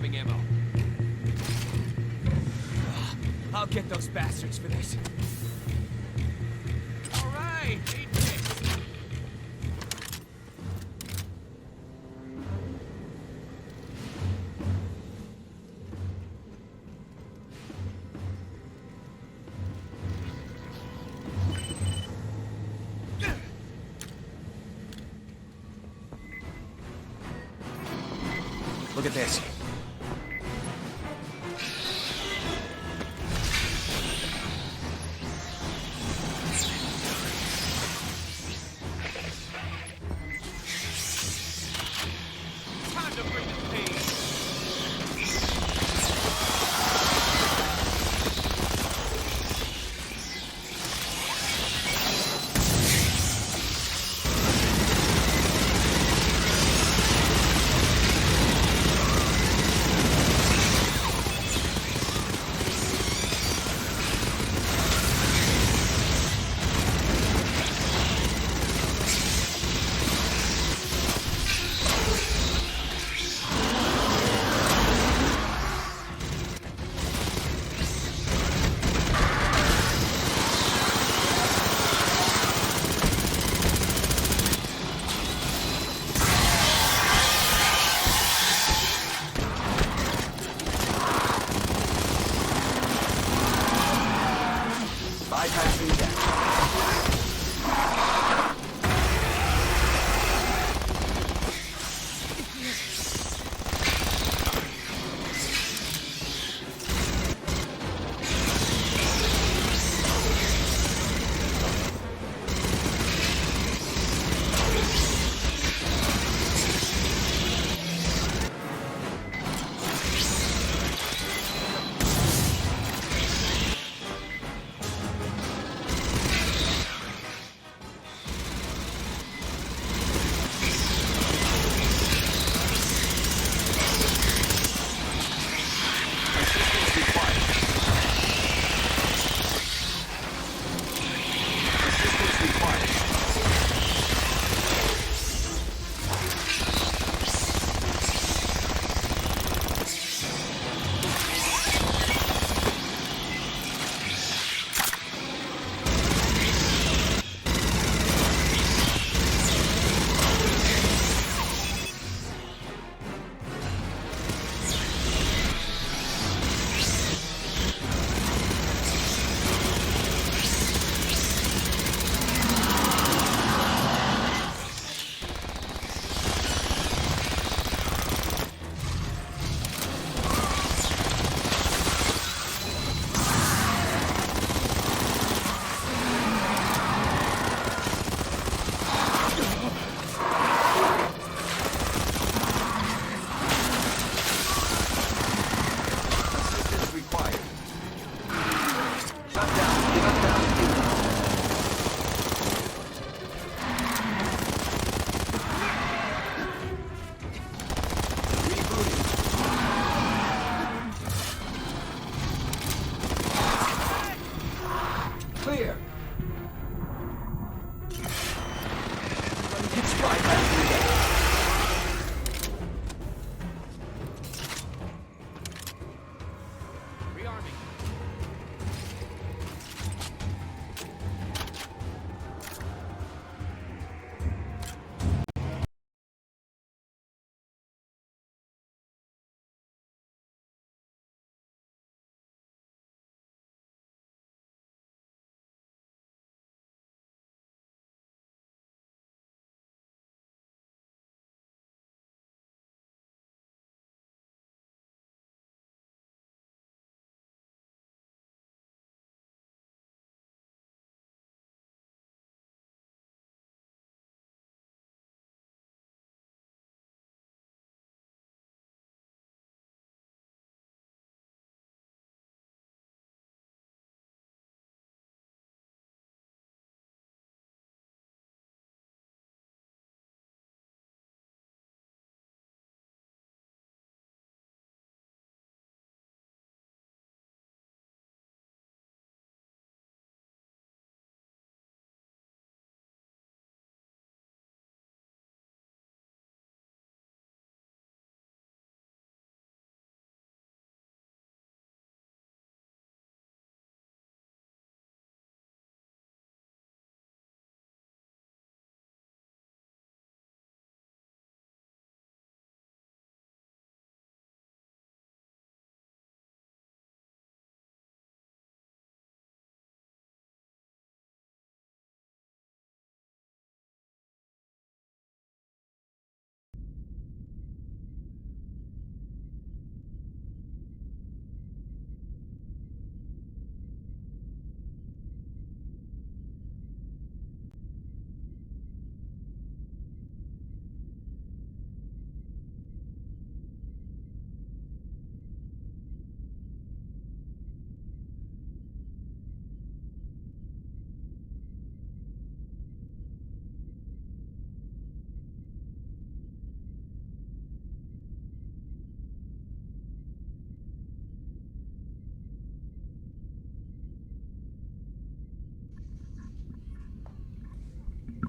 grabbing ammo. I'll get those bastards for this. All right, eat this. Look at this. Time to bring the pain.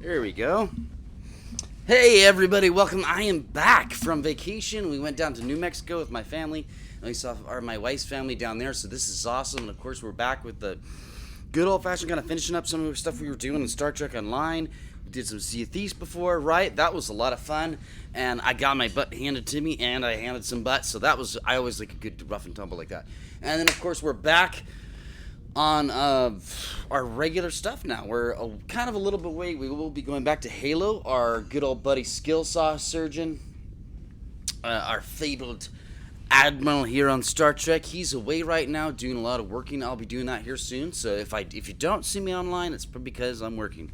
There we go. Hey everybody, welcome. I am back from vacation. We went down to New Mexico with my family, and we saw my wife's family down there, so this is awesome. And of course, we're back with the good old-fashioned kind of finishing up some of the stuff we were doing in Star Trek Online. We did some Sea of Thieves before, right? That was a lot of fun, and I got my butt handed to me, and I handed some butt, so that was, I always like a good rough and tumble like that. And then, of course, we're back on our regular stuff now. We're kind of a little bit away. We will be going back to Halo. Our good old buddy Skillsaw Surgeon, our fabled Admiral here on Star Trek, he's away right now doing a lot of working. I'll be doing that here soon, so if you don't see me online, it's because I'm working.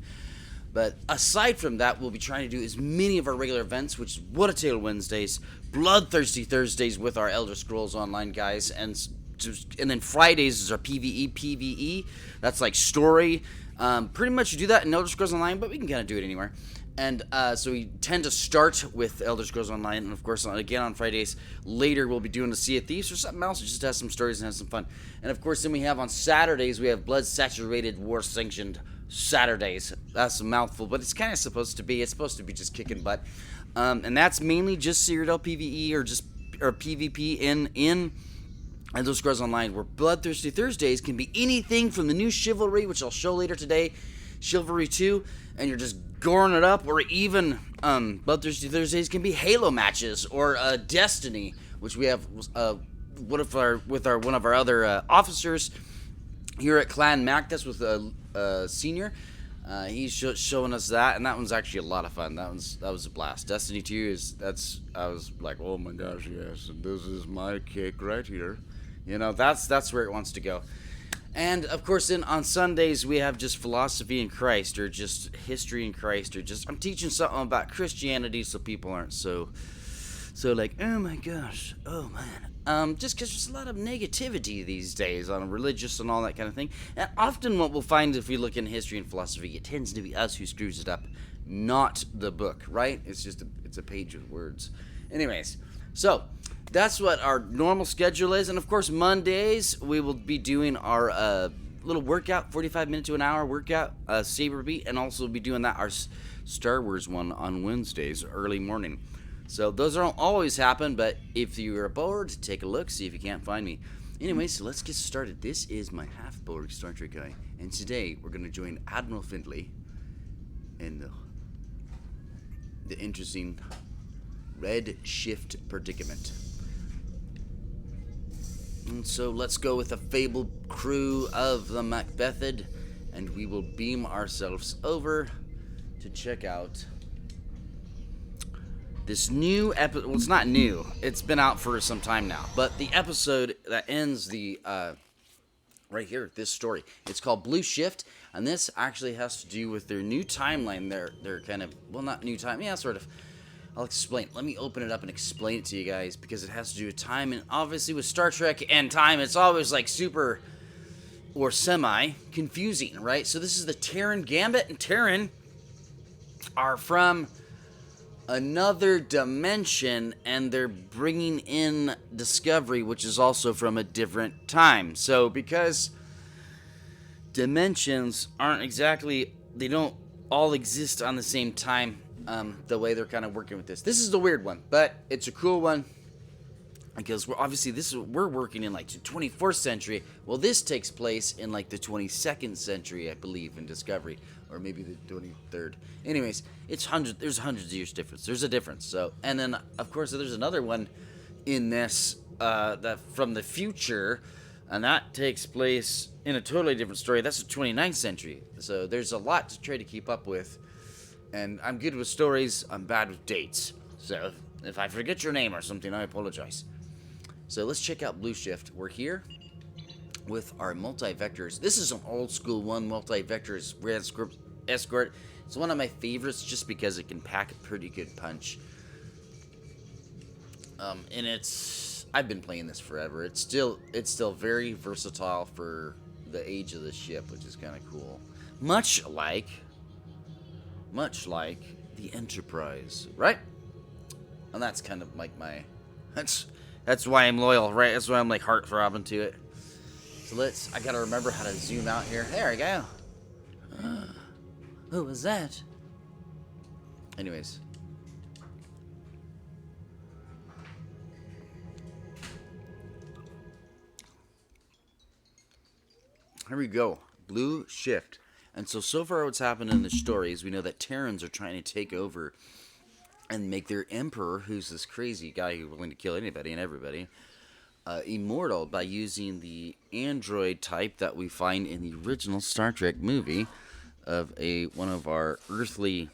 But aside from that, we'll be trying to do as many of our regular events, which is What a Tale Wednesdays, Bloodthirsty Thursdays with our Elder Scrolls Online guys, and then Fridays is our PvE. That's like story. Pretty much you do that in Elder Scrolls Online, but we can kind of do it anywhere. And so we tend to start with Elder Scrolls Online, and of course, again on Fridays, later we'll be doing the Sea of Thieves or something else, just to have some stories and have some fun. And of course, then we have on Saturdays, we have Blood-Saturated, War-Sanctioned Saturdays. That's a mouthful, but it's kind of supposed to be. It's supposed to be just kicking butt. And that's mainly just Cyrodiil PvE or PvP in Elder Scrolls Online, where Bloodthirsty Thursdays can be anything from the new Chivalry, which I'll show later today, Chivalry 2, and you're just goring it up, or even Bloodthirsty Thursdays can be Halo matches, or Destiny, which we have one of our other officers here at Clan Mac. That's with Senior. He's showing us that, and that one's actually a lot of fun. That was a blast. Destiny 2 I was like, oh my gosh, yes, and this is my kick right here. You know, that's where it wants to go. And of course, then on Sundays we have just philosophy in Christ, or just history in Christ, or just I'm teaching something about Christianity so people aren't so like, oh my gosh, oh man. Just because there's a lot of negativity these days on religious and all that kind of thing. And often what we'll find if we look in history and philosophy, it tends to be us who screws it up, not the book, right? It's just it's a page of words. Anyways, so that's what our normal schedule is. And of course, Mondays we will be doing our little workout, 45-minute to an hour workout, Saber Beat, and also be doing that our Star Wars one on Wednesdays, early morning. So those don't always happen, but if you're bored, take a look, see if you can't find me. Anyway, so let's get started. This is my half-bored Star Trek guy, and today we're going to join Admiral Findlay in the interesting Red Shift predicament. And so let's go with the fabled crew of the Macbethid, and we will beam ourselves over to check out this new episode. Well, it's not new. It's been out for some time now. But the episode that ends the, right here, this story. It's called Blue Shift, and this actually has to do with their new timeline. They're kind of, well, not new time. Yeah, sort of. I'll explain. Let me open it up and explain it to you guys, because it has to do with time, and obviously with Star Trek and time, it's always like super or semi-confusing, right? So this is the Terran Gambit, and Terran are from another dimension, and they're bringing in Discovery, which is also from a different time. So because dimensions aren't exactly, they don't all exist on the same time, the way they're kind of working with this. This is the weird one, but it's a cool one, because we're working in like the 24th century. Well, this takes place in like the 22nd century, I believe, in Discovery, or maybe the 23rd. Anyways, there's hundreds of years difference. There's a difference. So, and then of course there's another one in this that from the future, and that takes place in a totally different story. That's the 29th century. So there's a lot to try to keep up with. And I'm good with stories, I'm bad with dates. So if I forget your name or something, I apologize. So let's check out Blue Shift. We're here with our multi-vectors. This is an old school one, multi-vectors escort. It's one of my favorites just because it can pack a pretty good punch. And I've been playing this forever. It's still very versatile for the age of the ship, which is kind of cool. Much like the Enterprise, right? And that's kind of like that's why I'm loyal, right? That's why I'm like heart-throbbing to it. So I gotta remember how to zoom out here. There we go. Who was that? Anyways. Here we go. Blue Shift. And so far what's happened in the story is we know that Terrans are trying to take over and make their emperor, who's this crazy guy who's willing to kill anybody and everybody, immortal by using the android type that we find in the original Star Trek movie of one of our earthly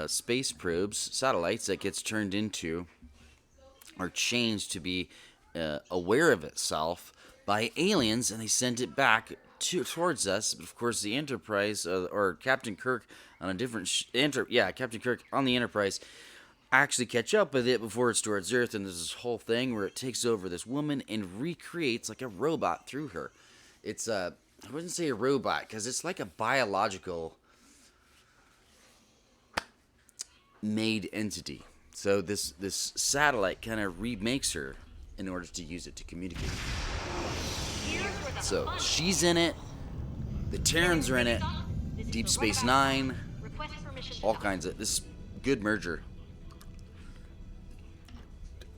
space probes, satellites, that gets turned into or changed to be aware of itself by aliens, and they send it back towards us. But of course, the Enterprise or Captain Kirk on a different Captain Kirk on the Enterprise actually catch up with it before it's towards Earth, and there's this whole thing where it takes over this woman and recreates like a robot through her. It's I wouldn't say a robot because it's like a biological made entity. So this satellite kind of remakes her in order to use it to communicate. So she's in it, the Terrans are in it, Deep Space Nine, all kinds of this good merger.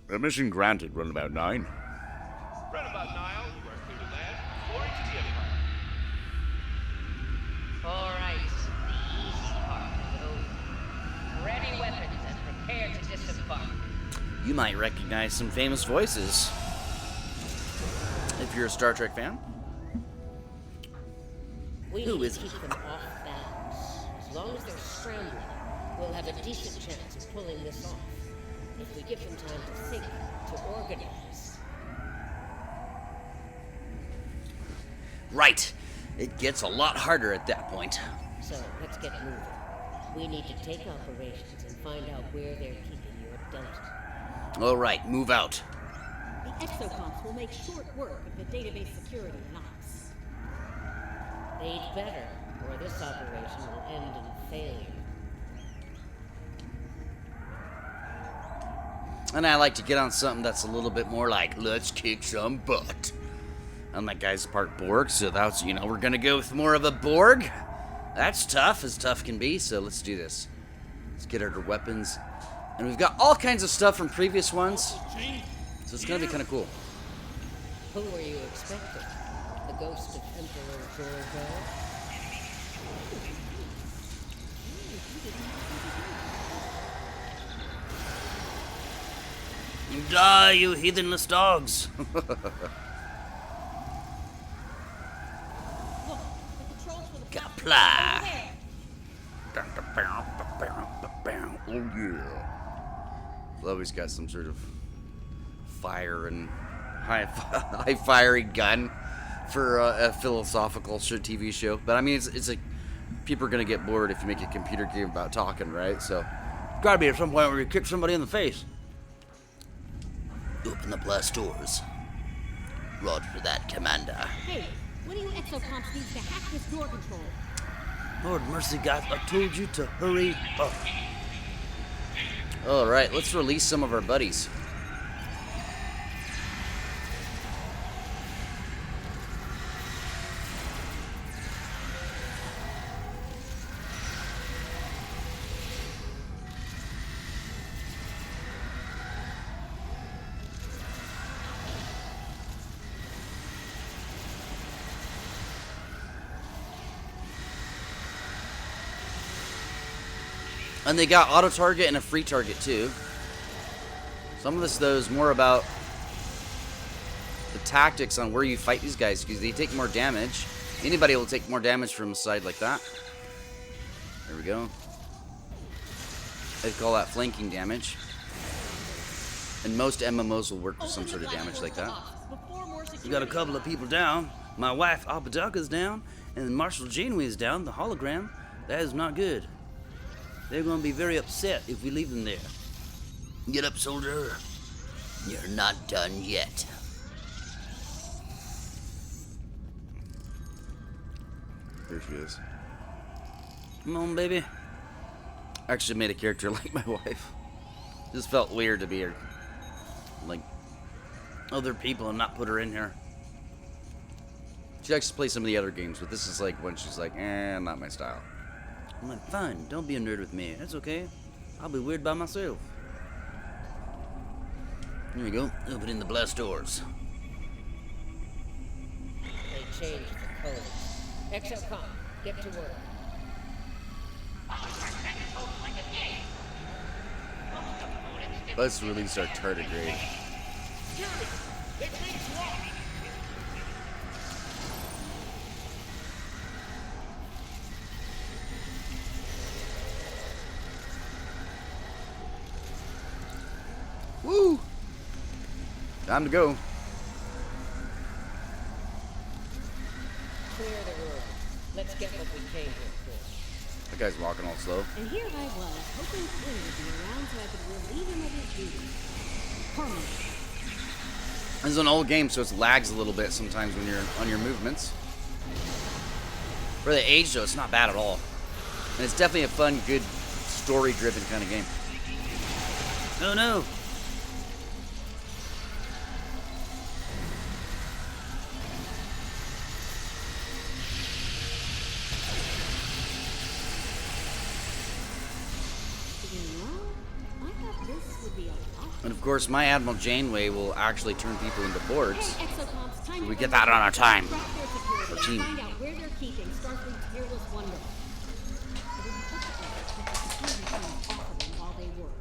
Mission granted, Runabout 9. Runabout Nile, you are clear to land. Glory to the Empire. All right, the easy part is over. Ready weapons and prepare to disembark. You might recognize some famous voices if you're a Star Trek fan. We Who need is to keep them off balance. As long as they're scrambling, we'll have a decent chance of pulling this off. If we give them time to think, to organize. Right. It gets a lot harder at that point. So, let's get moving. We need to take operations and find out where they're keeping your Delta. All right, move out. The exocomps will make short work of the database security knots. They'd better, or this operation will end in failure. And I like to get on something that's a little bit more like, let's kick some butt. And that guy's part Borg, so that's, we're gonna go with more of a Borg. That's tough, as tough can be, so let's do this. Let's get our weapons. And we've got all kinds of stuff from previous ones, so it's gonna be kind of cool. Who were you expecting? The ghost of Emperor Jorgo? Die, you heathenless dogs! Look, the controls for the Kapla! over there. Oh yeah. Love he's got some sort of fire and high firing gun for a philosophical TV show. But I mean, it's like people are gonna get bored if you make a computer game about talking, right? So, gotta be at some point where you kick somebody in the face. Open the blast doors. Roger that, Commander. Hey, what do you exocomps need to hack this door control? Lord mercy, guys, I told you to hurry up. Alright, let's release some of our buddies. And they got auto target and a free target too. Some of this though is more about the tactics on where you fight these guys because they take more damage. Anybody will take more damage from a side like that. There we go. They call that flanking damage. And most MMOs will work with some sort of damage like that. You got a couple of people down. My wife Apodaca's down, and Marshal Janeway's down. The hologram. That is not good. They're going to be very upset if we leave them there. Get up, soldier. You're not done yet. There she is. Come on, baby. I actually made a character like my wife. Just felt weird to be her. Like other people and not put her in here. She likes to play some of the other games, but this is like when she's like, not my style. I'm like, fine, don't be a nerd with me. That's okay. I'll be weird by myself. Here we go. Opening the blast doors. They changed the codes. Exocom, get to work. Let's release our tardigrade. Security! They can't swap! Woo! Time to go. Clear the room. Let's get what we came here for. That guy's walking all slow. And here I was, hoping Flynn would be around so I could relieve him of his duties. Permanently. This is an old game, so it lags a little bit sometimes when you're on your movements. For the age, though, it's not bad at all. And it's definitely a fun, good, story-driven kind of game. Oh, no. And of course, my Admiral Janeway will actually turn people into boards. We get that on our time. Our team. Find out where they're keeping Starfleet's Peerless Wonder. It would be possible that the security team offer them while they work.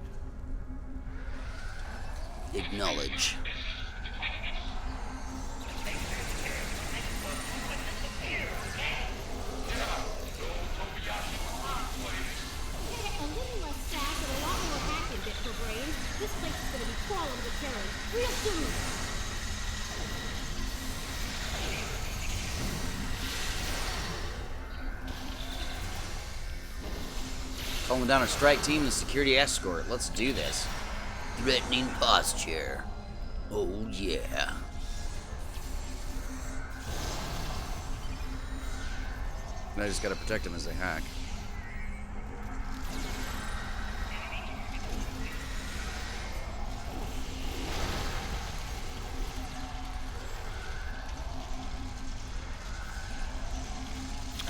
Acknowledge. A little less sass and a lot more hacking bit for brains. This place is going to be crawling with terror real soon. Calling down a strike team and security escort. Let's do this. Threatening posture. Oh, yeah. And I just gotta protect them as they hack.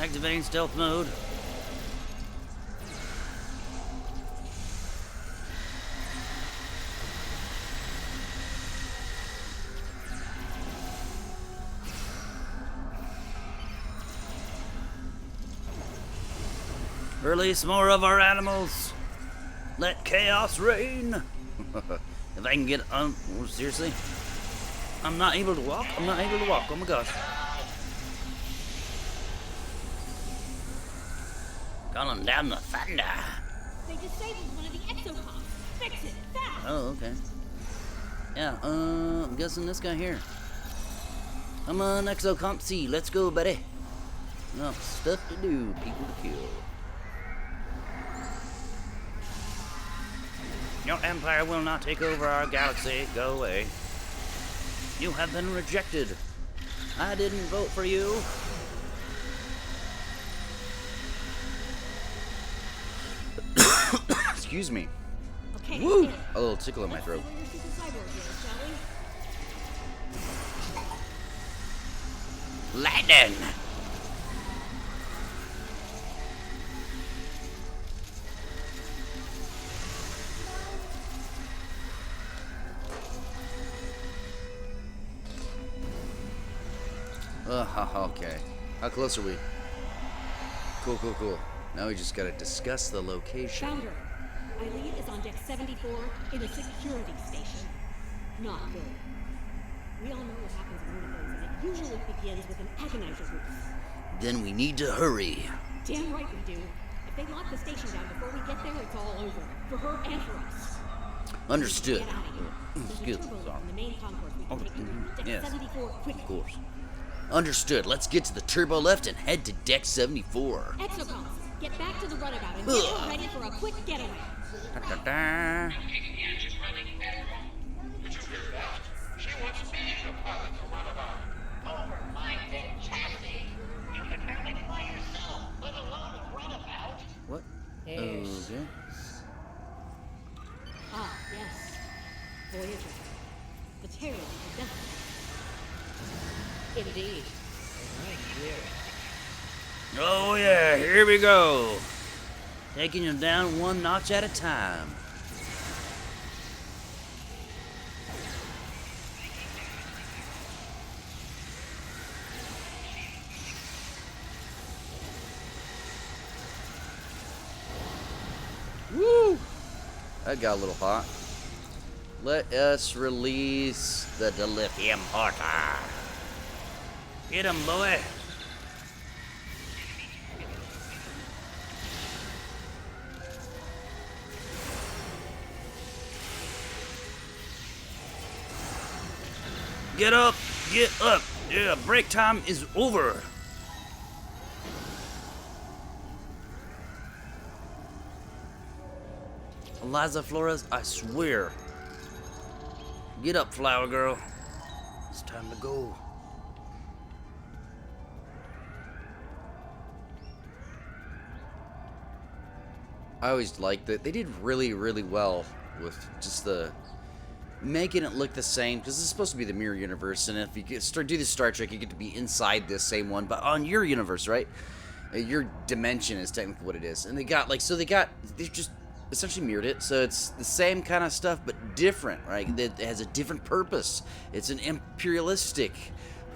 Activating stealth mode. Release more of our animals. Let chaos reign. If I can get seriously? I'm not able to walk. I'm not able to walk. Oh my gosh. Calling down the thunder. They disabled one of the exocoms. Fix it, fast! Oh, okay. Yeah, I'm guessing this guy here. Come on, Exocomp C. Let's go, buddy. Oh, stuff to do, people to kill. Your empire will not take over our galaxy. Go away. You have been rejected. I didn't vote for you. Excuse me. Okay, Woo! in. A little tickle in my Let's throat. see where your super cyborg is, shall we? Lightning! Okay. How close are we? Cool, cool, cool. Now we just gotta discuss the location. Founder, Eileen is on deck 74 in a security station. Not good. We all know what happens in one of those, and it usually begins with an agonizer boost. Then we need to hurry. Damn right we do. If they lock the station down before we get there, it's all over. For her and for us. Understood. Get out of here. There's a Good. turbo lift on the main concourse we can take you to. Deck Yes. 74, quick. Of course. Understood. Let's get to the turbo lift and head to deck 74. Exocoms, get back to the runabout and get her ready for a quick getaway. Da-da-da. She wants me to pilot the runabout. Overminded chassis. You can barely fly yourself, let alone a runabout. What? Yes. Okay. Ah, yes. Voyager. The terror of the death. Indeed. Right here. Oh yeah, here we go. Taking him down one notch at a time. Woo! That got a little hot. Let us release the dilithium porter. Get him, boy. Get up! Get up! Yeah, break time is over. Eliza Flores, I swear. Get up, flower girl. It's time to go. I always liked that. They did really, really well with just the making it look the same, because it's supposed to be the mirror universe, and if you do the Star Trek, you get to be inside this same one, but on your universe, right? Your dimension is technically what it is. And they just essentially mirrored it, so it's the same kind of stuff, but different, right? It has a different purpose. It's an imperialistic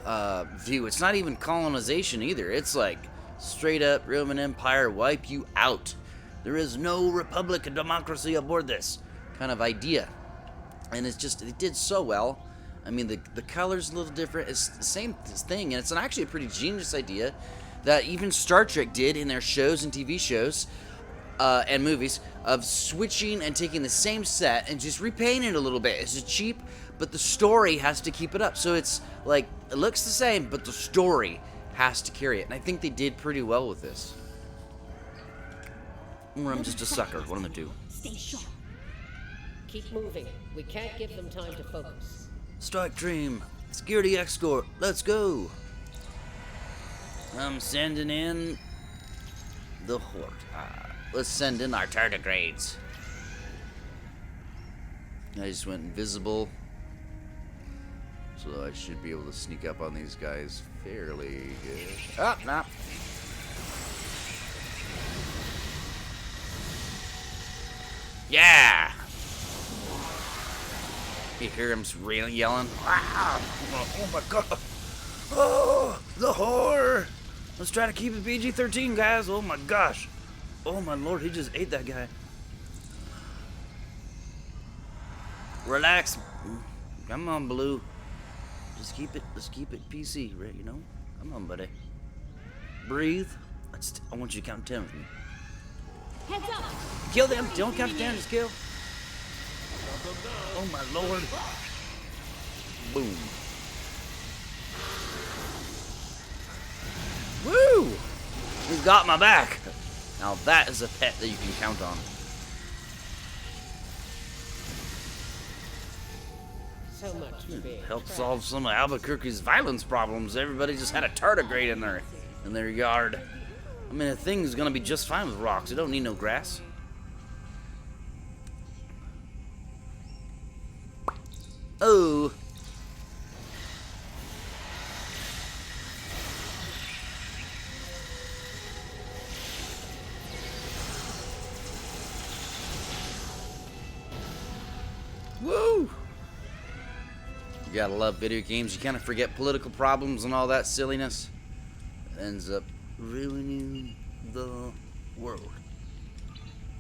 view. It's not even colonization either. It's like straight up Roman Empire, wipe you out. There is no republic and democracy aboard this kind of idea. And it's just, it did so well. I mean, the color's a little different. It's the same thing, and it's actually a pretty genius idea that even Star Trek did in their shows and TV shows and movies, of switching and taking the same set and just repainting it a little bit. It's cheap, but the story has to keep it up. So it's like, it looks the same, but the story has to carry it. And I think they did pretty well with this. Or I'm just a sucker. What am I gonna do? Stay sharp. Keep moving. We can't give them time to focus. Strike Dream, security escort, let's go. I'm sending in the Horde. Let's send in our tardigrades. I just went invisible, so I should be able to sneak up on these guys fairly good. Oh, no. Yeah! You hear him really yelling? Ah! Oh my god! Oh, the horror! Let's try to keep it PG-13, guys. Oh my gosh! Oh my lord, he just ate that guy. Relax. Come on, Blue. Let's keep it PC, right? You know? Come on, buddy. Breathe. I want you to count 10 with me. Heads up! Kill them. Don't count to 10. Just kill. Oh my lord. Boom. Woo! He's got my back. Now that is a pet that you can count on. So much for being Help trapped. solve some of Albuquerque's violence problems. Everybody just had a tardigrade in their yard. I mean, a thing's gonna be just fine with rocks. It don't need no grass. Oh. Woo! You gotta love video games. You kind of forget political problems and all that silliness. It ends up ruining the world.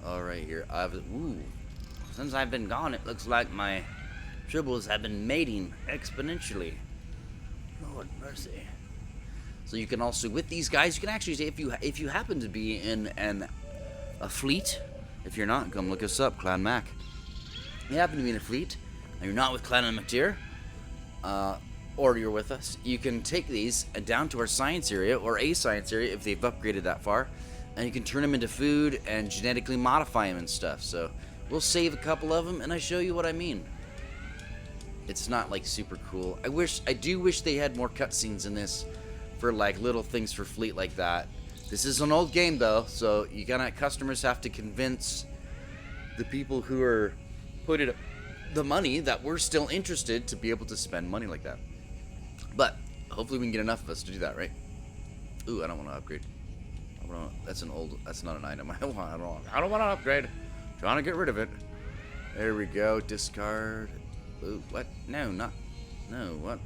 Alright, here. Since I've been gone, it looks like my tribbles have been mating exponentially. Lord mercy. So you can also, with these guys, you can actually say, if you happen to be in a fleet, if you're not, come look us up, Clan Mac. You happen to be in a fleet, and you're not with Clan and McTier, or you're with us, you can take these down to our science area, or a science area if they've upgraded that far, and you can turn them into food and genetically modify them and stuff. So we'll save a couple of them, and I show you what I mean. It's not like super cool. I do wish they had more cutscenes in this for like little things for fleet like that. This is an old game though, so customers have to convince the people who are putting up the money that we're still interested to be able to spend money like that. But hopefully we can get enough of us to do that, right? Ooh, I don't want to upgrade. I That's an old. That's not an item I want. I don't want to upgrade. Trying to get rid of it. There we go. Discard. Ooh, what? No, not. No, what?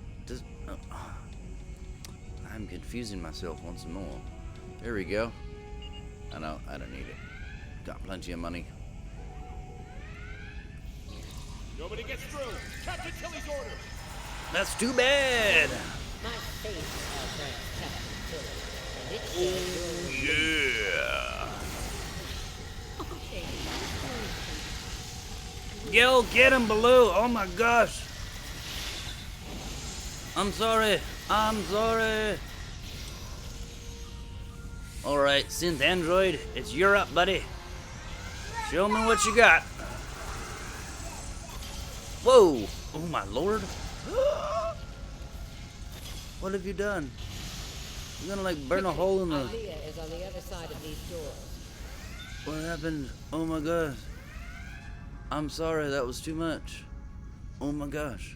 I'm confusing myself once more. There we go. I know. I don't need it. Got plenty of money. Nobody gets through. Captain Tilly's orders. That's too bad. My faith outranks Captain Tilly, and it says Yeah. Okay. Yo, get him, Baloo. Oh my gosh. I'm sorry. I'm sorry. Alright, Synth Android, it's your up, buddy. Show me what you got. Whoa. Oh my lord. What have you done? You're gonna like burn a hole in the... Althea is on the other side of these doors. What happened? Oh my gosh. I'm sorry, that was too much. Oh my gosh.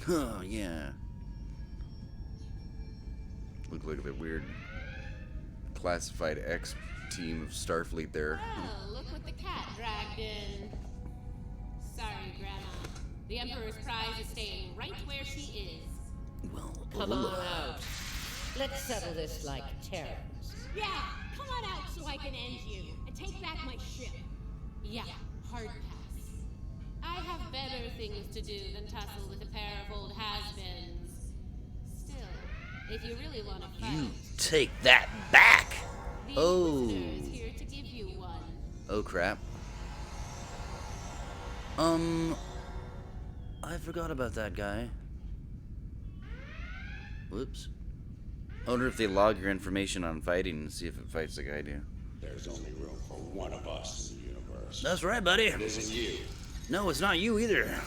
Oh, yeah. Look like the weird classified X team of Starfleet there. Oh, look what the cat dragged in. Sorry, Grandma. The Emperor's prize is staying right where she is. Well, Come on out. Let's settle this like terrors. Yeah, come on out so I can end you and take back my ship. Yeah, hard pass. I have better things to do than tussle with a pair of old has-beens. Still, if you really want to fight, you take that back. the Oh. Inquisitor is here to give you one. Oh crap. I forgot about that guy. Whoops. I wonder if they log your information on fighting and see if it fights like I do. There's only room for one of us in the universe. That's right, buddy. It isn't you. No, it's not you either.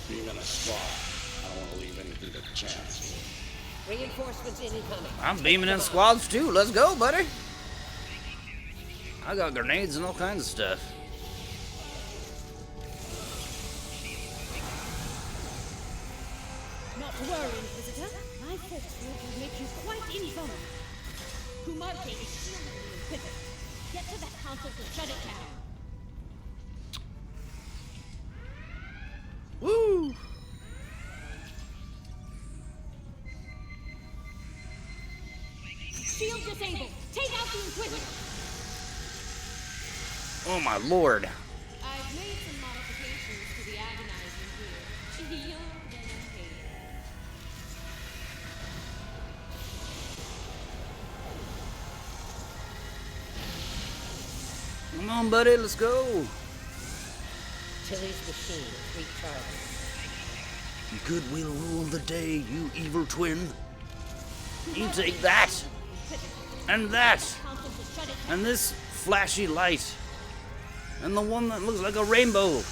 Being in a squad, I don't want to leave anything to chance. Reinforcements incoming. I'm beaming in squads too. Let's go, buddy. I got grenades and all kinds of stuff. Not to worry, Inquisitor. My folks will make you quite invulnerable. Kumarte is shielding the Inquisitor. Get to that console to shut it down. Woo! Shield disabled. Take out the Inquisitor. Oh my lord. I've made some modifications to the agonizer here. You're gonna hate it. Come on, buddy, let's go. Tilly's machine is recharging. Good will rule the day, you evil twin. You take that, and that, Console to shut it down. and this flashy light, and the one that looks like a rainbow.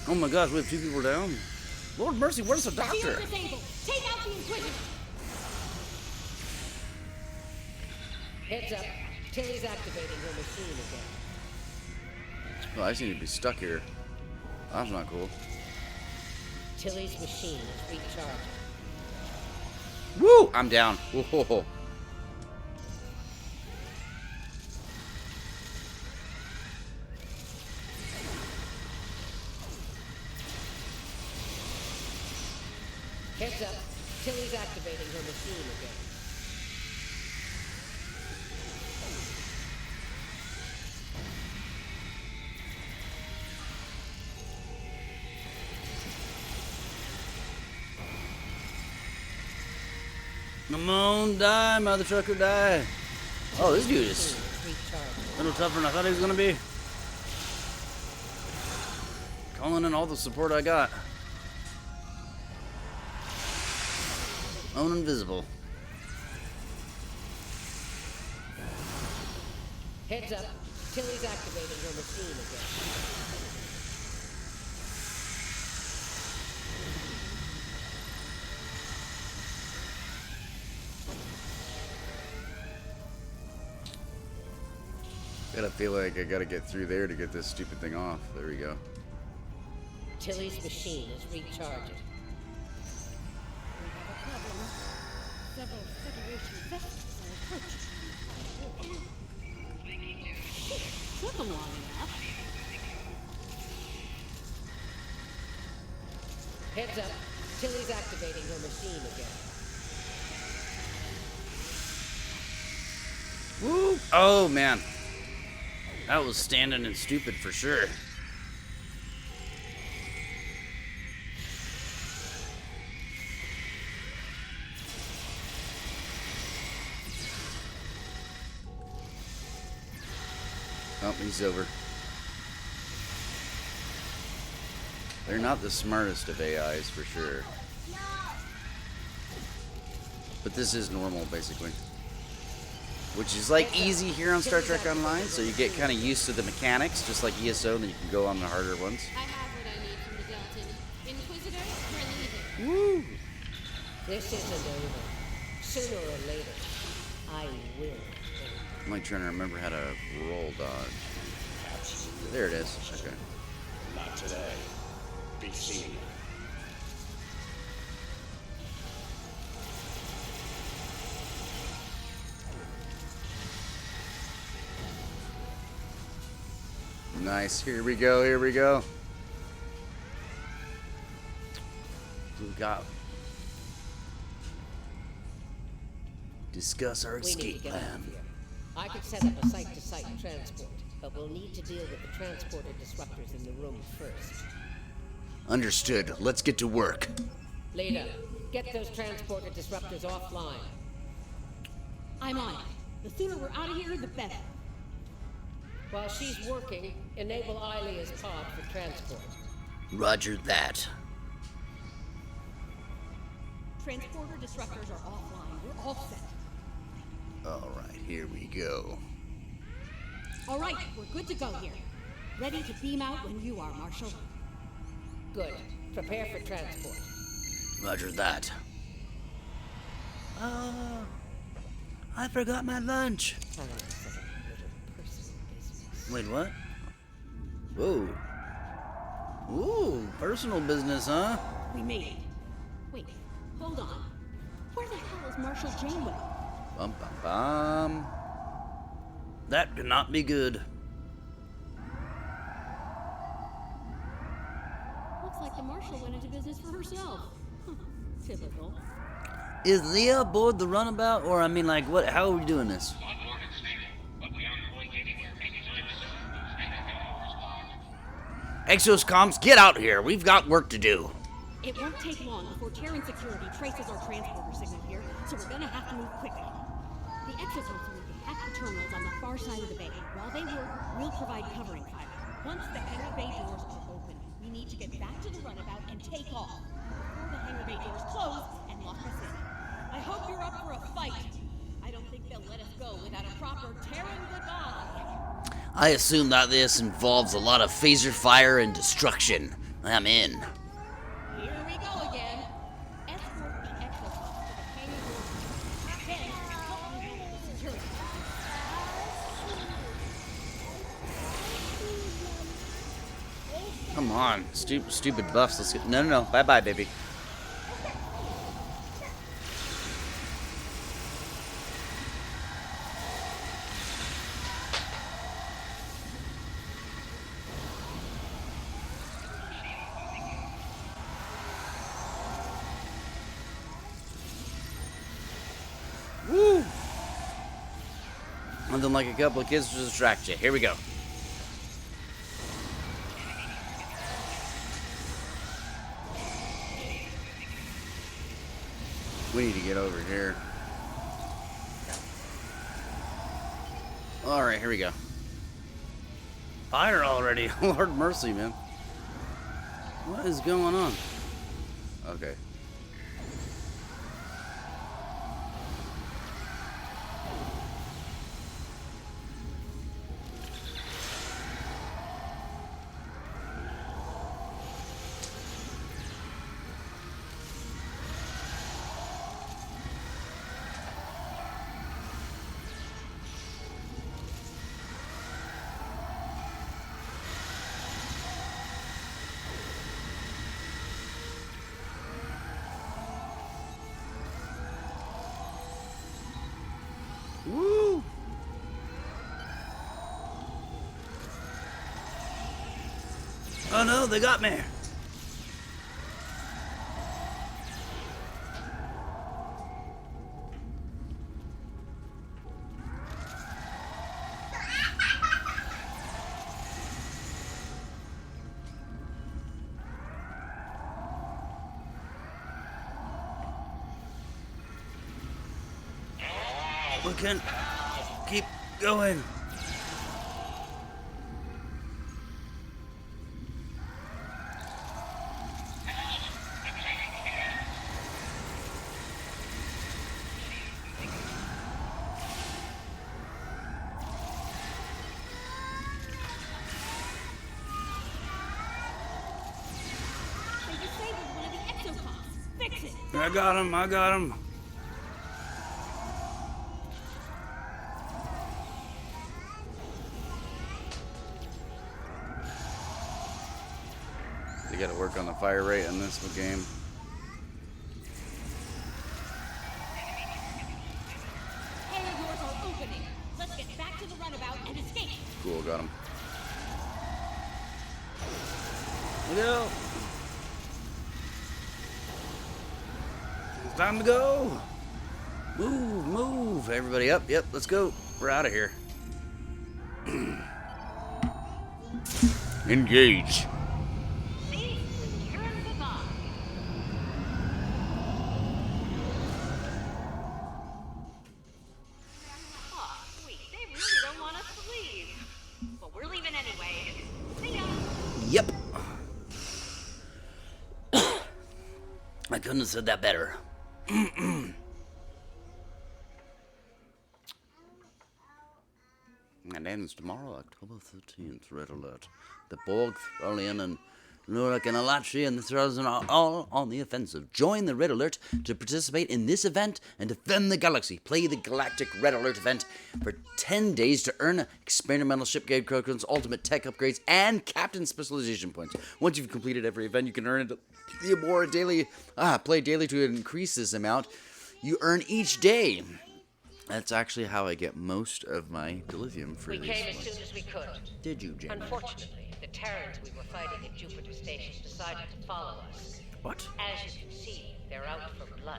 Oh my gosh, we have 2 people down. Lord mercy, where's the doctor? Shield disabled. Take out the Inquisitor. Heads up. Tilly's activating her machine again. Oh, I seem to be stuck here. That's not cool. Tilly's machine is recharging. Woo! I'm down. Whoa. Heads up. Tilly's activating her machine again. Come on, die, mother trucker, die. Oh, this dude is Recharging. a little tougher than I thought he was gonna be. Calling in all the support I got. Own invisible. Heads up. Tilly's activating her machine again. Gotta feel like I gotta get through there to get this stupid thing off. There we go. Tilly's machine is recharging. We have a problem. Several Federation vessels are approaching. Took them long enough. Heads up. Tilly's activating her machine again. Woo! Oh man, that was standing and stupid for sure. Oh, he's over. They're not the smartest of AIs for sure. But this is normal, basically. Which is like easy here on Star Trek Online, so you get kind of used to the mechanics, just like ESO, and then you can go on the harder ones. I have what I need from the Deltan. Inquisitor, we're leaving. Woo! This isn't over. Sooner or later, I will. I'm like trying to remember how to roll dodge. There it is. Okay. Not today. Be seen. Nice. Here we go. Here we go. We got. Discuss our We need to escape get out plan. of here. I could set up a site-to-site transport, but we'll need to deal with the transporter disruptors in the room first. Understood. Let's get to work. Leader, get those transporter disruptors offline. I'm on it. The sooner we're out of here, the better. While she's working, enable Ilya's pod for transport. Roger that. Transporter disruptors are offline. We're all set. All right, here we go. All right, we're good to go here. Ready to beam out when you are, Marshal. Good. Prepare for transport. Roger that. I forgot my lunch. Hang on a second. Little personal business. Wait, what? Whoa. Ooh, personal business, huh? We made it. Wait, hold on. Where the hell is Marshal Janeway? Bum bum bum. That could not be good. Looks like the Marshal went into business for herself. Typical. Is Leah aboard the runabout, or I mean, like, what? How are we doing this? Exos comms, get out here. We've got work to do. It won't take long before Terran security traces our transporter signal here, so we're gonna have to move quickly. The exosomes will hack the terminals on the far side of the bay. While they work, we'll provide covering fire. Once the hangar bay doors are open, we need to get back to the runabout and take off before the hangar bay doors close and lock us in. I hope you're up for a fight. I don't think they'll let us go without a proper Terran goodbye. I assume that this involves a lot of phaser fire and destruction. I'm in. Here we go again. Escort the exosomes to the hangar doors. Then, help me handle the security. Come on, stupid buffs. Let's get. No. Bye bye, baby. Woo! Nothing like a couple of kids to distract you. Here we go. We need to get over here. Alright, here we go. Fire already. Lord mercy, man. What is going on? Okay. Oh no, they got me. We can keep going. They disabled one of the exocoms. Fix it. I got him. I got him. They gotta work on the fire rate in this game. All doors are opening. Let's get back to the runabout and escape. Cool, got him. Look out! It's time to go! Move, move! Everybody up, yep, let's go. We're out of here. Engage. See? Karen Bavon. Oh, sweet. They really don't want us to leave. But we're leaving anyway. See ya. Yep. I couldn't have said that better. And ends tomorrow, October 13th. Red alert. The Borg, Throlian, and Lurak and Alachi and the Thralls are all on the offensive. Join the Red Alert to participate in this event and defend the galaxy. Play the Galactic Red Alert event for 10 days to earn experimental shipgrade tokens, ultimate tech upgrades, and captain specialization points. Once you've completed every event, you can earn the more daily. Play daily to increase this amount you earn each day. That's actually how I get most of my dilithium for We these came as ones. soon as we could. Did you, Jamie? Unfortunately, the Terrans we were fighting at Jupiter Station decided to follow us. What? As you can see, they're out for blood.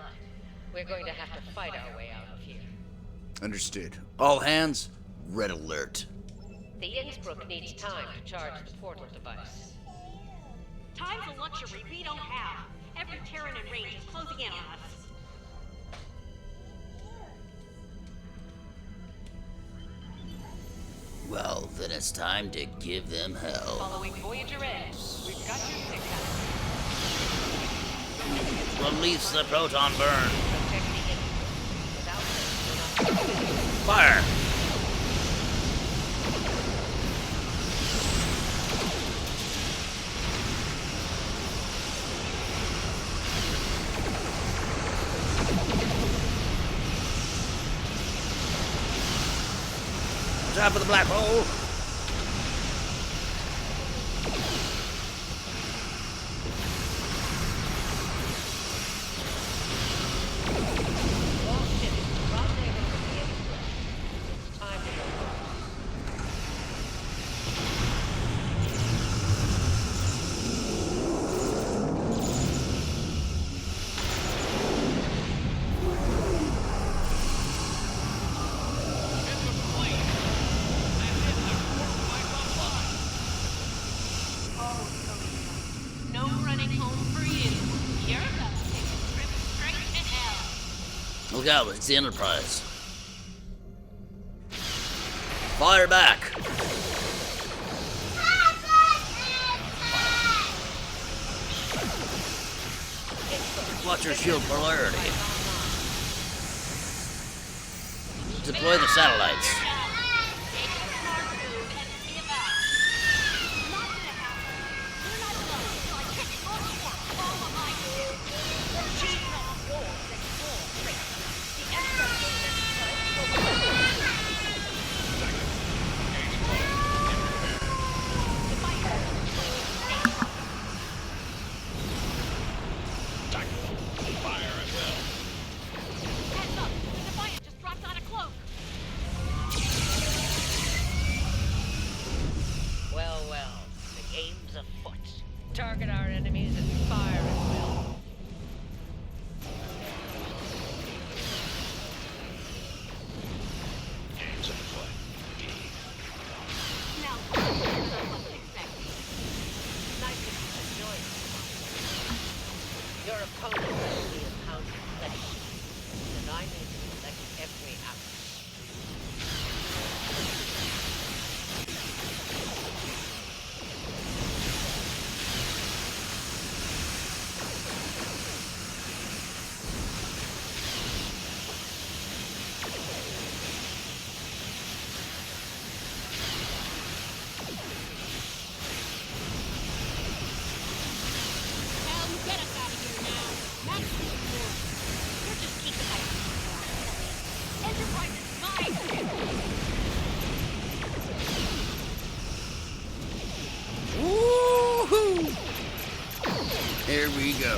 We're going to have to fight our way out of here. Understood. All hands, Red Alert. The Innsbruck needs time to charge the portal device. Time's a luxury we don't have. Every Terran in range is closing in on us. Well, then it's time to give them hell. Following Voyager Edge, we've got your signal. Release the proton burn. Protect the Innsbruck. Without them, we're not. Fire! Time for the black hole. All ships, rendezvous with the Innsbruck. It's time to go. No running home for you. You're about to take a trip straight to hell. Look out, it's the Enterprise. Fire back. Watch your shield polarity. Deploy the satellites. Take a smart move and give out. Not gonna happen. We're not alone, so I kick it off the work. Fall behind you. She's not yours, it's your trick. The Emperor gave us Heads up, the Defiant just dropped out of cloak. Target our enemies and fire at will. Game's in play. Now, here's what I wasn't expecting. Nice of you to join us. Your opponent will be a pound of flesh, and I need to collect every ounce. Helm, get us out of here now. Max is warm. We're just keeping my feet warm. Enterprise is mine! Woohoo! Here we go.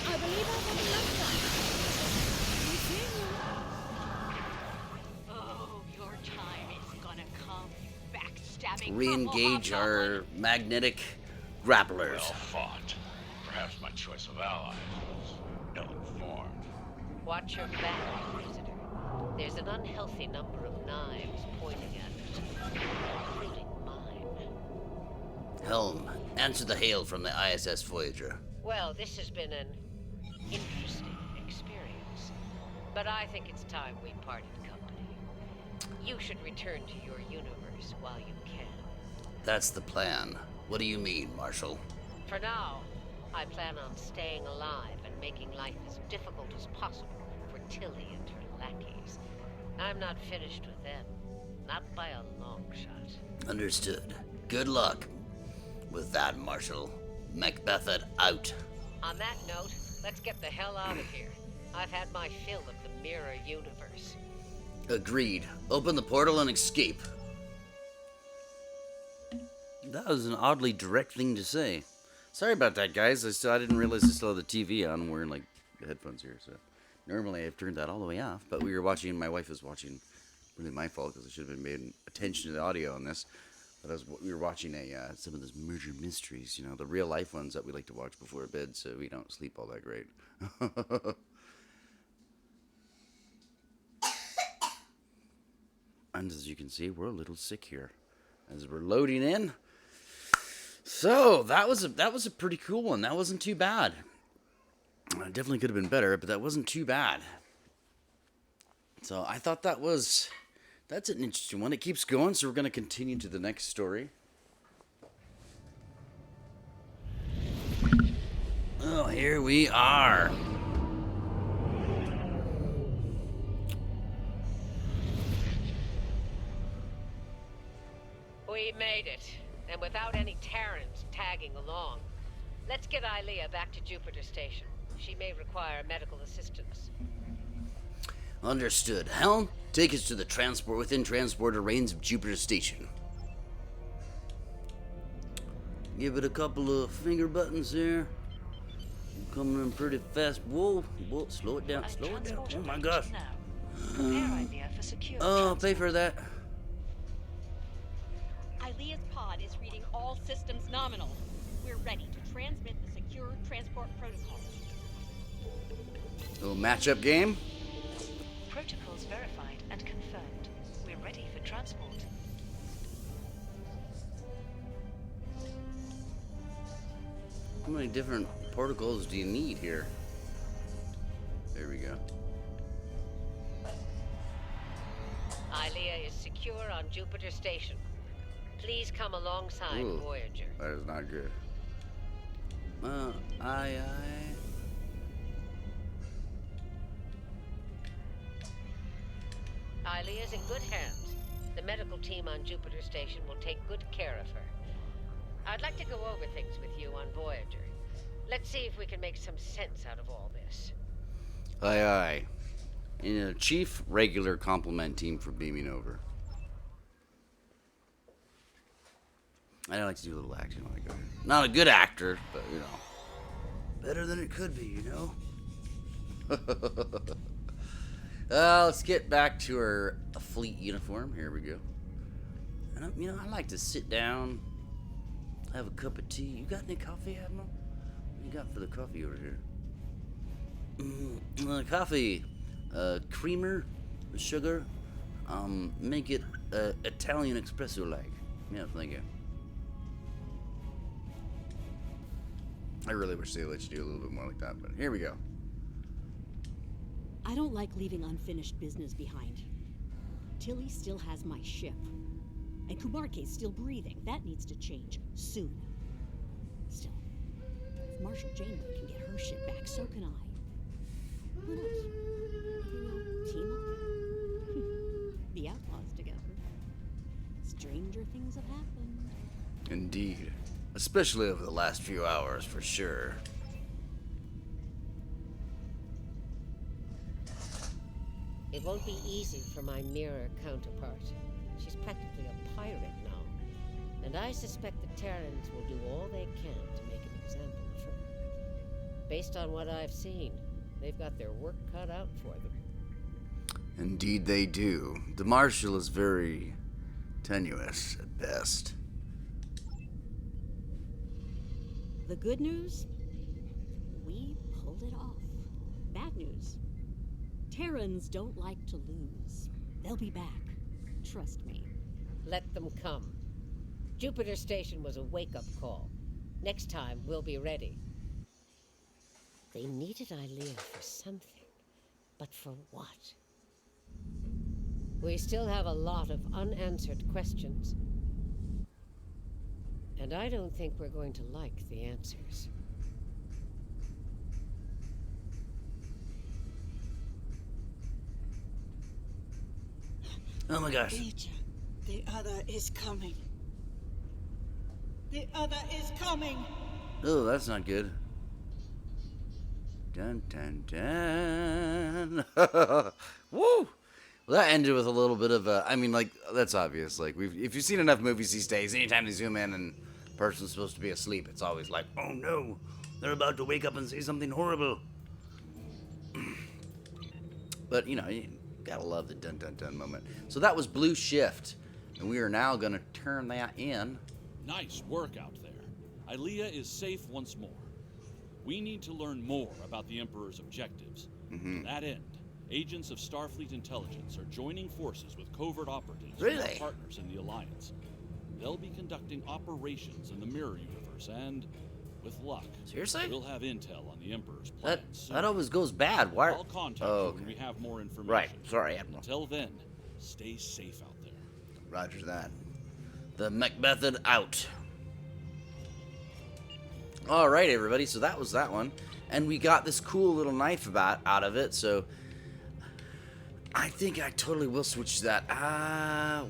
I believe I have enough time. Oh, your time is gonna come, backstabbing. Re-engage our magnetic grapplers. Well fought. Perhaps my choice of allies was ill-informed. Watch your back, visitor. There's an unhealthy number of knives pointing at us, including mine. Helm, answer the hail from the ISS Voyager. Well, this has been an interesting experience, but I think it's time we parted company. You should return to your universe while you can. That's the plan. What do you mean, Marshal? For now, I plan on staying alive and making life as difficult as possible for Tilly and her lackeys. I'm not finished with them. Not by a long shot. Understood. Good luck with that, Marshal. Macbethet out. On that note, let's get the hell out of here. I've had my fill of the mirror universe. Agreed. Open the portal and escape. That was an oddly direct thing to say. Sorry about that, guys. I didn't realize I still had the TV on. I'm wearing like headphones here, so normally I've turned that all the way off. But we were watching. My wife was watching. Really my fault because I should have been paying attention to the audio on this. But we were watching some of those murder mysteries. You know, the real life ones that we like to watch before bed, so we don't sleep all that great. And as you can see, we're a little sick here as we're loading in. So that was a pretty cool one. That wasn't too bad. Definitely could have been better, but that wasn't too bad. So I thought that's an interesting one. It keeps going, so we're going to continue to the next story. Oh, here we are. We made it, and without any Terrans tagging along. Let's get Ilea back to Jupiter Station. She may require medical assistance. Understood. Helm, take us to the within transporter range of Jupiter Station. Give it a couple of finger buttons there. I'm coming in pretty fast. Whoa, slow it down, slow it down. Oh my gosh. Oh, pay for that. Ilea's pod is reading all systems nominal. We're ready to transmit the secure transport protocol. Little matchup game. Protocols verified and confirmed. We're ready for transport. How many different protocols do you need here? There we go. Ilea is secure on Jupiter Station. Please come alongside Ooh, Voyager. that is not good. Aye. Ilea's in good hands. The medical team on Jupiter Station will take good care of her. I'd like to go over things with you on Voyager. Let's see if we can make some sense out of all this. Aye. In a chief regular compliment team for beaming over. I don't like to do a little acting when I go. Not a good actor, but you know, better than it could be, you know. Let's get back to our fleet uniform. Here we go. And I like to sit down, have a cup of tea. You got any coffee, Admiral? What you got for the coffee over here? Coffee, creamer, sugar. Make it Italian espresso like. Yeah, thank you. I really wish they let you do a little bit more like that, but here we go. I don't like leaving unfinished business behind. Tilly still has my ship. And Kumarke's still breathing. That needs to change soon. Still, if Marshal Janeway can get her ship back, so can I. Who knows? Maybe we'll team up. Be outlaws together. Stranger things have happened. Indeed. Especially over the last few hours, for sure. It won't be easy for my mirror counterpart. She's practically a pirate now. And I suspect the Terrans will do all they can to make an example of her. Based on what I've seen, they've got their work cut out for them. Indeed they do. The Marshal is very tenuous at best. The good news? We pulled it off. Bad news? Terrans don't like to lose. They'll be back. Trust me. Let them come. Jupiter Station was a wake-up call. Next time, we'll be ready. They needed Aelia for something. But for what? We still have a lot of unanswered questions. And I don't think we're going to like the answers. Oh my gosh. Legion, the other is coming. The other is coming. Oh, that's not good. Dun dun dun. Woo! Well, that ended with a little bit of a. I mean, like, that's obvious. Like, if you've seen enough movies these days, anytime they zoom in and the person's supposed to be asleep, it's always like, oh no, they're about to wake up and say something horrible. But, you gotta love the dun dun dun moment. So that was Blue Shift, and we are now gonna turn that in. Nice work out there. Aelia is safe once more. We need to learn more about the Emperor's objectives. To that end, agents of Starfleet Intelligence are joining forces with covert operatives from our partners in the Alliance. They'll be conducting operations in the Mirror Universe, and with luck, seriously, we'll have intel on the Emperor's plans. That always goes bad. Why? I'll contact you when we have more information. Right. Sorry, Admiral. Until then, stay safe out there. Roger that. The Macbethid out. All right, everybody. So that was that one, and we got this cool little knife out of it. So I think I totally will switch that.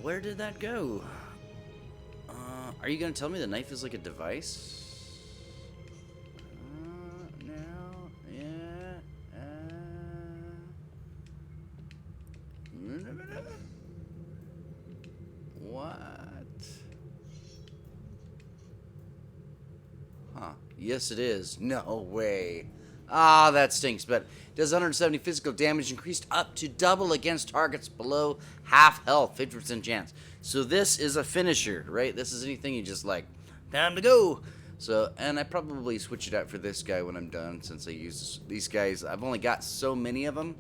Where did that go? Are you gonna tell me the knife is like a device? No. Yeah. What? Huh. Yes, it is. No way. Ah, that stinks, but does 170 physical damage, increased up to double against targets below half health, 50% chance. So this is a finisher, right? This is anything you just like, time to go. So, and I probably switch it out for this guy when I'm done, since I use these guys. I've only got so many of them.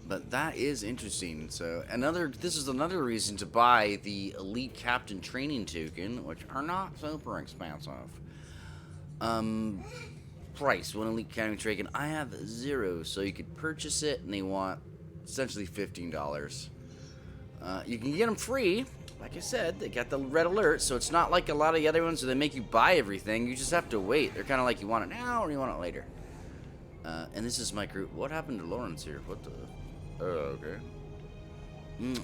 But that is interesting. So this is another reason to buy the Elite Captain Training Token, which are not super expensive. Price, one Elite Captain Token. I have 0, so you could purchase it, and they want essentially $15. You can get them free. Like I said, they got the red alert, so it's not like a lot of the other ones where they make you buy everything. You just have to wait. They're kind of like, you want it now or you want it later. And this is my crew. What happened to Lawrence here? What the... Oh, okay.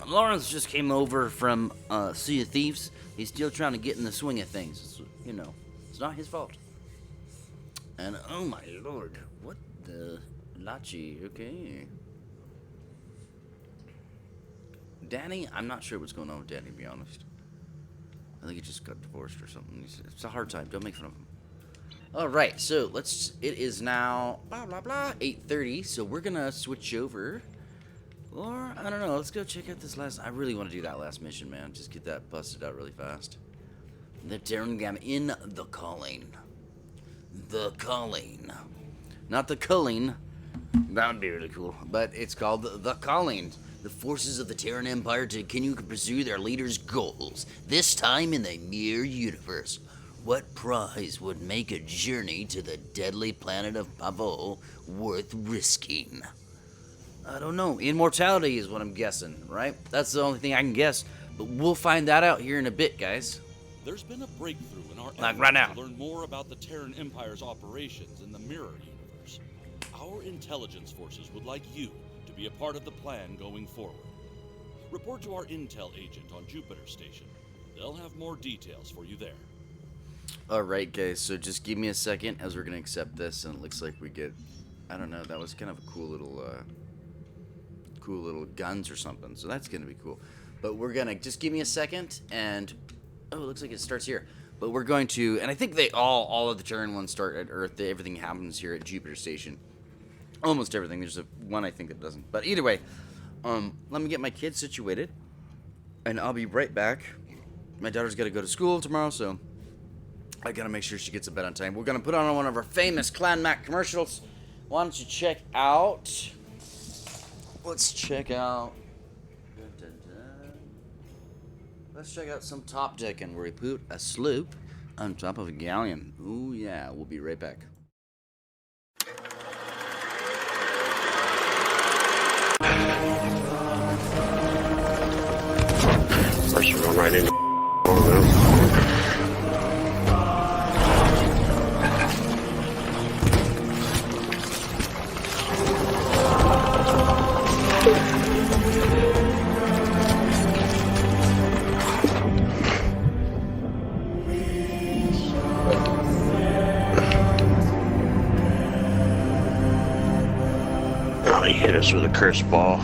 Lawrence just came over from Sea of Thieves. He's still trying to get in the swing of things. It's, it's not his fault. And, oh my lord, what the... Lachi, okay. Danny, I'm not sure what's going on with Danny, to be honest. I think he just got divorced or something. It's a hard time. Don't make fun of him. All right, so it is now blah blah blah 8:30. So we're gonna switch over, or I don't know. Let's go check out this last. I really want to do that last mission, man. Just get that busted out really fast. The Terran Gam in the Calling. The Calling, not the Culling. That would be really cool. But it's called the Calling. The forces of the Terran Empire to continue to pursue their leaders' goals. This time in the Mirror Universe. What prize would make a journey to the deadly planet of Pavo worth risking? I don't know. Immortality is what I'm guessing, right? That's the only thing I can guess. But we'll find that out here in a bit, guys. There's been a breakthrough in our Like efforts right now. to learn more about the Terran Empire's operations in the Mirror Universe. Our intelligence forces would like you to be a part of the plan going forward. Report to our intel agent on Jupiter Station. They'll have more details for you there. Alright, guys, so just give me a second as we're going to accept this, and it looks like we get, I don't know, that was kind of a cool little guns or something, so that's going to be cool. But we're going to, just give me a second, and, oh, it looks like it starts here. But we're going to, and I think they all of the Terran ones start at Earth. Everything happens here at Jupiter Station. Almost everything. There's one I think that doesn't. But either way, let me get my kids situated, and I'll be right back. My daughter's got to go to school tomorrow, so I got to make sure she gets to bed on time. We're going to put on one of our famous Clan Mac commercials. Why don't you check out... Let's check out... Let's check out some Top Decking where we put a sloop on top of a galleon. Ooh, yeah. We'll be right back. First we're going right into Oh, he hit us with a curse ball.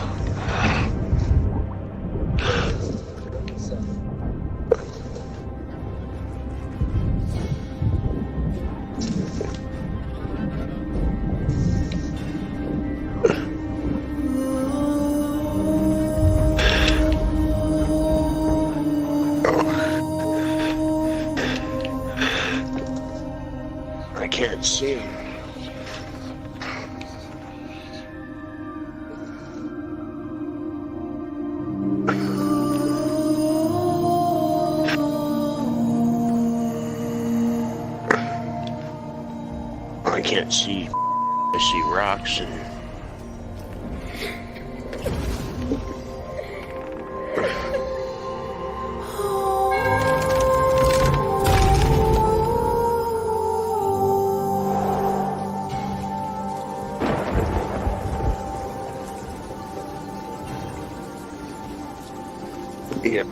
I can't see him. I can't see. I see rocks and... Yep.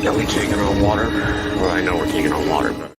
Are we taking on water? Well, I know we're taking on water, but...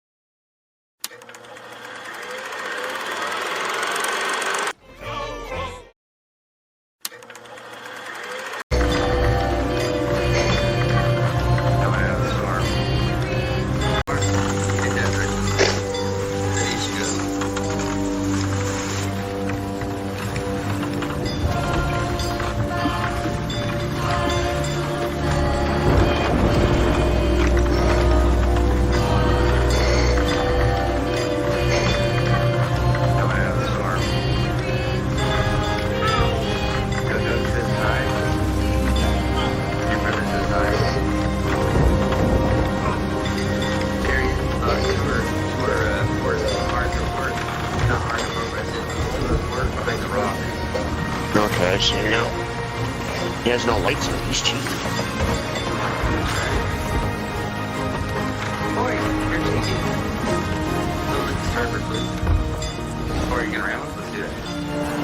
Okay, I see now. He has no lights on, he's cheating. Boy, you're cheating. Or you can ram us? Let's do it.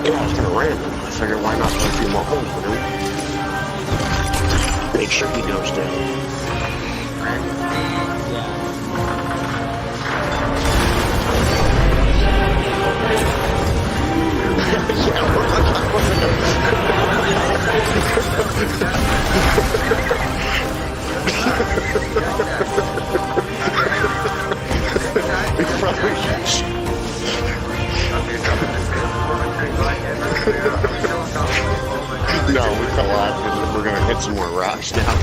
Yeah, I was gonna ram him. I figured why not put a few more holes in him? Make sure he goes down. No, we fell off and we're gonna hit some more rocks now.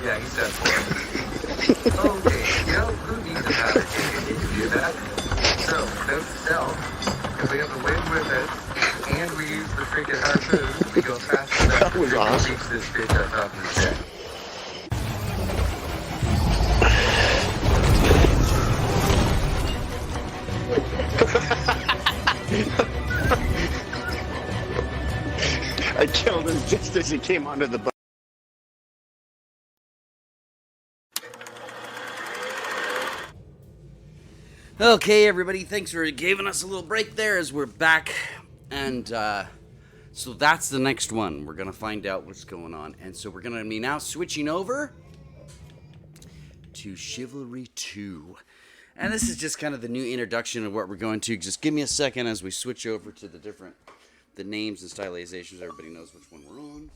Yeah, he said for it. Okay, you know who needs a powder ticket to do that? So, note to self, if we have the wind with us, and we use the freaking harpoon, we go fast enough That was awesome. to reach this fish on top of his head. I killed him just as he came onto the boat. Okay, everybody, thanks for giving us a little break there as we're back. And so that's the next one. We're going to find out what's going on. And so we're going to be now switching over to Chivalry 2. And this is just kind of the new introduction of what we're going to. Just give me a second as we switch over to the names and stylizations. Everybody knows which one we're on.